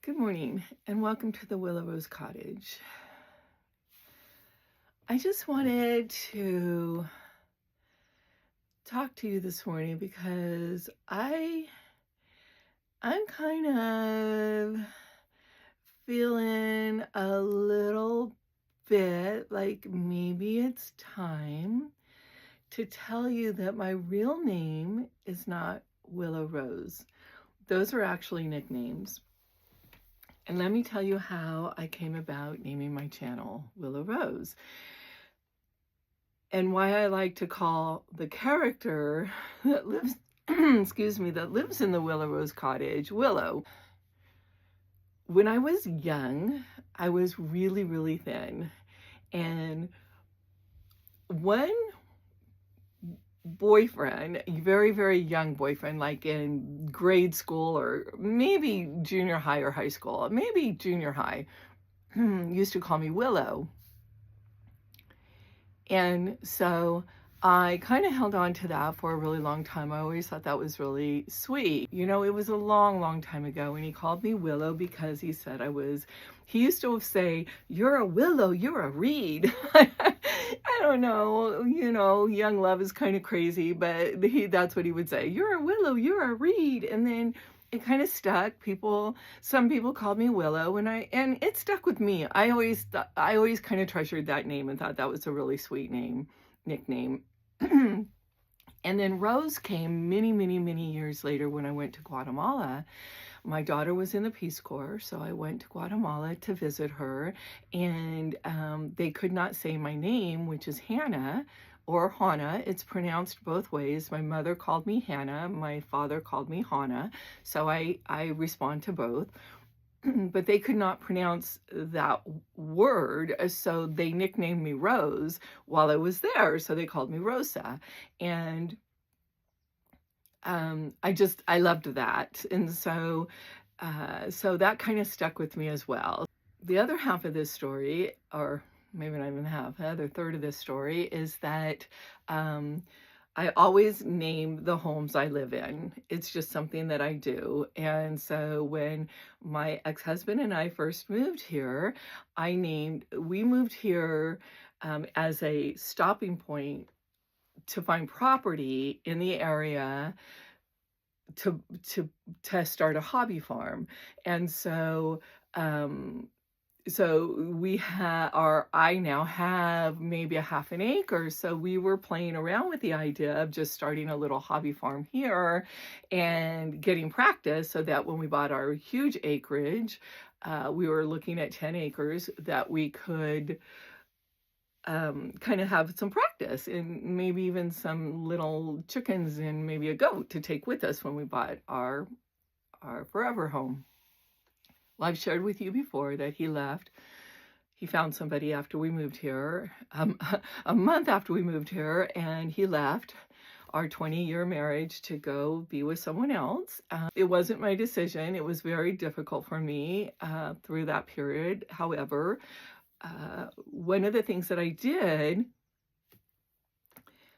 Good morning and welcome to the Willow Cottage. I just wanted to talk to you this morning because I'm kind of feeling a little bit like maybe it's time to tell you that my real name is not Willow Rose. Those are actually nicknames. And let me tell you how I came about naming my channel Willow Rose. And why I like to call the character that lives, that lives in the Willow Rose cottage, Willow. When I was young, I was really, really thin. And one boyfriend, a very, very young boyfriend, like in grade school or maybe junior high or high school, maybe junior high, used to call me Willow. And so I kind of held on to that for a really long time. I always thought that was really sweet. You know, it was a long, long time ago, and he called me Willow because he said he used to say, "You're a willow, you're a reed." I don't know, young love is kind of crazy, but that's what he would say. "You're a willow, you're a reed." And then it kind of stuck. Some people called me Willow, and it stuck with me. I always kind of treasured that name and thought that was a really sweet nickname. And then Rose came many, many, many years later when I went to Guatemala. My daughter was in the Peace Corps, so I went to Guatemala to visit her, and they could not say my name, which is Hannah or Hana. It's pronounced both ways. My mother called me Hannah, my father called me Hana, so I respond to both. But they could not pronounce that word, so they nicknamed me Rose while I was there, so they called me Rosa. And I loved that. And so that kind of stuck with me as well. The other half of this story, or maybe not even half, the other third of this story, is that I always name the homes I live in. It's just something that I do. And so when my ex-husband and I first moved here, we moved here as a stopping point to find property in the area to start a hobby farm. And so I now have maybe a half an acre. So we were playing around with the idea of just starting a little hobby farm here and getting practice so that when we bought our huge acreage, we were looking at 10 acres that we could kind of have some practice and maybe even some little chickens and maybe a goat to take with us when we bought our forever home. Well, I've shared with you before that he left. He found somebody after we moved here, a month after we moved here, and he left our 20-year marriage to go be with someone else. It wasn't my decision. It was very difficult for me through that period. However, one of the things that I did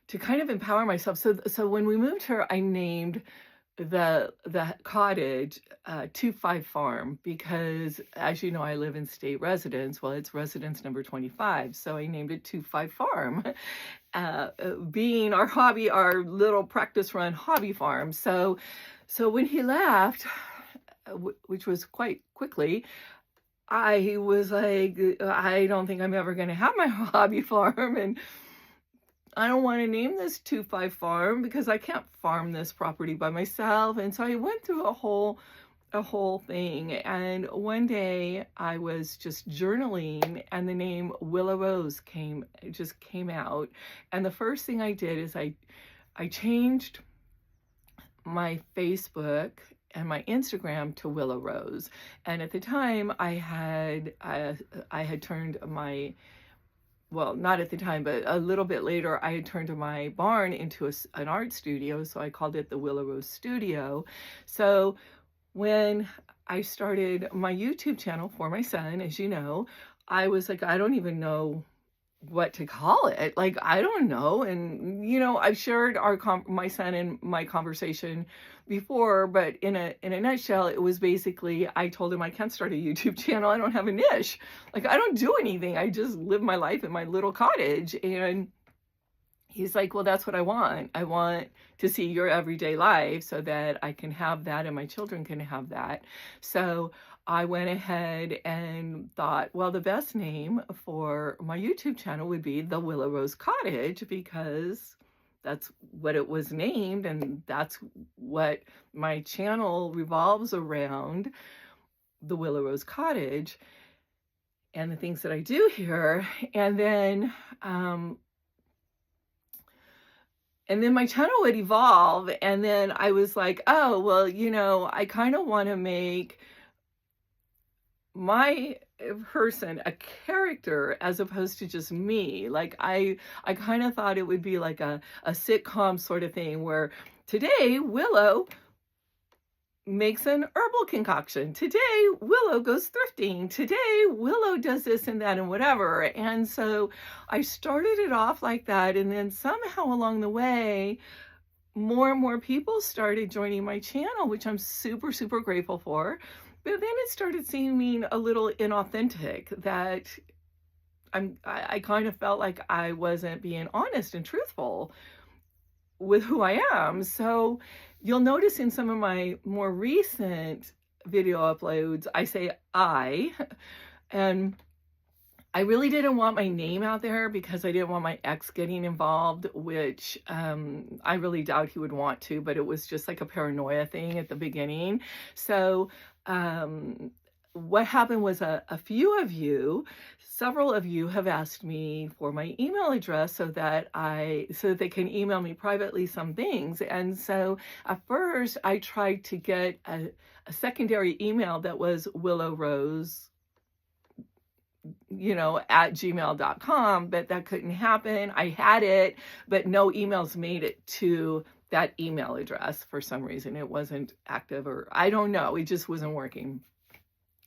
to kind of empower myself, so when we moved here, I named the cottage 25 Farm because, as you know, I live in state residence. Well, it's residence number 25, so I named it 25 Farm, being our little practice run hobby farm. So when he left, which was quite quickly, I was like, I don't think I'm ever going to have my hobby farm, and I don't want to name this 25 Farm because I can't farm this property by myself. And so I went through a whole thing. And one day I was just journaling and the name Willow Rose just came out. And the first thing I did is I changed my Facebook and my Instagram to Willow Rose. And at the time I had turned my, well, not at the time, but a little bit later, I had turned my barn into an art studio, so I called it the Willow Rose Studio. So when I started my YouTube channel for my son, as you know, I was like, I don't even know what to call it. Like, I don't know. And, you know, I've shared my son and my conversation before, but in a nutshell, it was basically, I told him I can't start a YouTube channel. I don't have a niche. Like, I don't do anything. I just live my life in my little cottage. And he's like, well, that's what I want. I want to see your everyday life so that I can have that and my children can have that. So I went ahead and thought, well, the best name for my YouTube channel would be The Willow Rose Cottage, because that's what it was named, and that's what my channel revolves around, the Willow Rose Cottage and the things that I do here. And then my channel would evolve, and then I was like, oh, well, you know, I kind of want to make my person a character as opposed to just me. Like, I kind of thought it would be like a sitcom sort of thing where today Willow makes an herbal concoction. Today Willow goes thrifting. Today Willow does this and that and whatever. And so I started it off like that, and then somehow along the way, more and more people started joining my channel, which I'm super, super grateful for. But then it started seeming a little inauthentic, that I kind of felt like I wasn't being honest and truthful with who I am. So you'll notice in some of my more recent video uploads, I say I, and I really didn't want my name out there because I didn't want my ex getting involved, which I really doubt he would want to, but it was just like a paranoia thing at the beginning. So what happened was a few of you, several of you have asked me for my email address so that they can email me privately some things. And so at first I tried to get a secondary email that was Willow Rose, you know, at gmail.com, but that couldn't happen. I had it, but no emails made it to that email address for some reason. It wasn't active, or I don't know, it just wasn't working.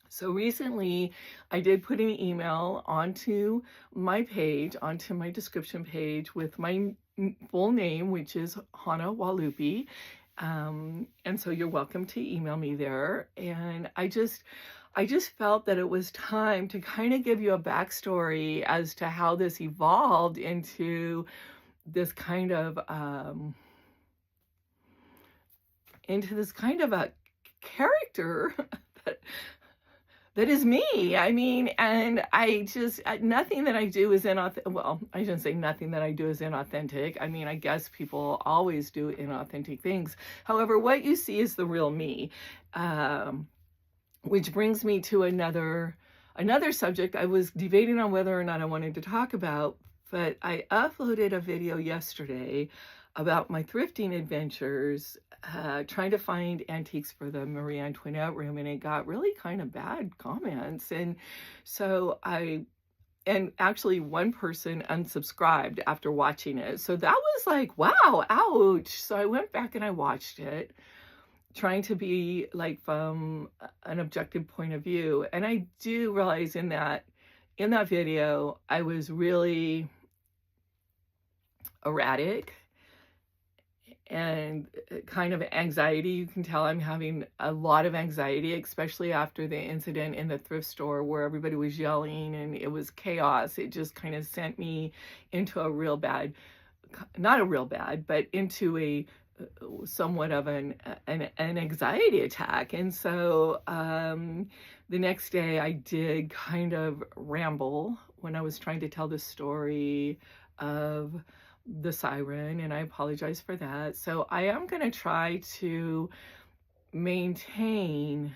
So recently I did put an email onto my page, onto my description page with my full name, which is Hana Walupi. And so you're welcome to email me there. And I just felt that it was time to kind of give you a backstory as to how this evolved into this kind of a character that is me. I mean, and nothing that I do is inauthentic. Well, I shouldn't say nothing that I do is inauthentic. I mean, I guess people always do inauthentic things. However, what you see is the real me. Which brings me to another subject I was debating on whether or not I wanted to talk about, but I uploaded a video yesterday about my thrifting adventures, trying to find antiques for the Marie Antoinette room, and it got really kind of bad comments. And so actually one person unsubscribed after watching it. So that was like, wow, ouch. So I went back and I watched it, trying to be like from an objective point of view. And I do realize in that video, I was really erratic and kind of anxiety. You can tell I'm having a lot of anxiety, especially after the incident in the thrift store where everybody was yelling and it was chaos. It just kind of sent me into a real bad, not a real bad, but into a somewhat of an anxiety attack. And so the next day I did kind of ramble when I was trying to tell the story of the siren, and I apologize for that. So I am going to try to maintain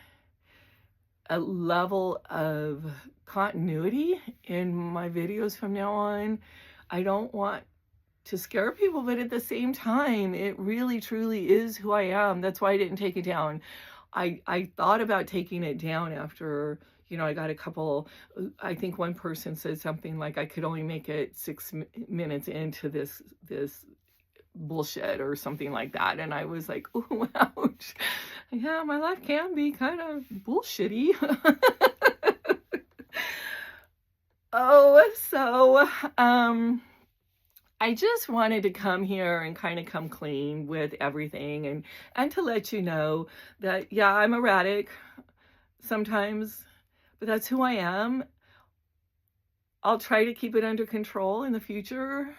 a level of continuity in my videos from now on. I don't want to scare people, but at the same time, it really truly is who I am. That's why I didn't take it down. I thought about taking it down after, you know, I got a couple, I think one person said something like I could only make it 6 minutes into this bullshit or something like that. And I was like, oh, ouch. Yeah, my life can be kind of bullshitty. So I just wanted to come here and kind of come clean with everything and to let you know that yeah, I'm erratic sometimes, but that's who I am. I'll try to keep it under control in the future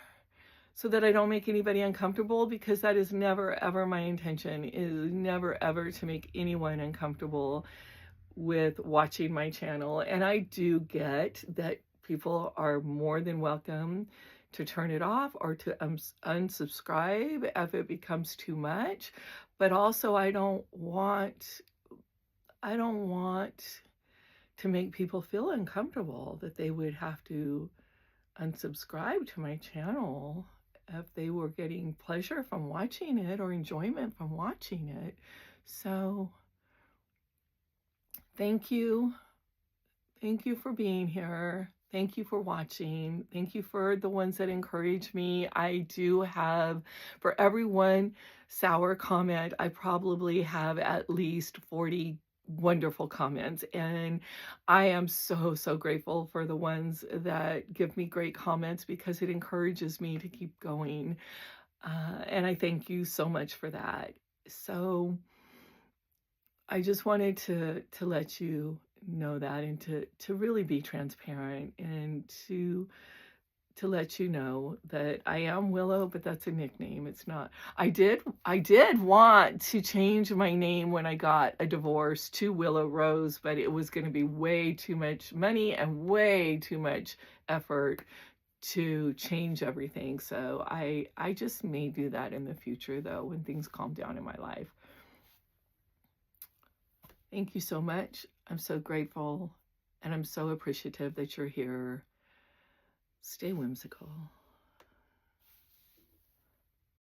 so that I don't make anybody uncomfortable, because that is never ever my intention, is never ever to make anyone uncomfortable with watching my channel. And I do get that people are more than welcome to turn it off or to unsubscribe if it becomes too much. But also I don't want to make people feel uncomfortable that they would have to unsubscribe to my channel if they were getting pleasure from watching it or enjoyment from watching it. So thank you. Thank you for being here. Thank you for watching. Thank you for the ones that encourage me. I do have, for every one sour comment, I probably have at least 40 wonderful comments. And I am so, so grateful for the ones that give me great comments, because it encourages me to keep going. And I thank you so much for that. So I just wanted to let you know that, and to really be transparent, and to let you know that I am Willow, but that's a nickname. It's not. I did want to change my name when I got a divorce to Willow Rose, but it was going to be way too much money and way too much effort to change everything. So I just may do that in the future, though, when things calm down in my life. Thank you so much. I'm so grateful, and I'm so appreciative that you're here. Stay whimsical.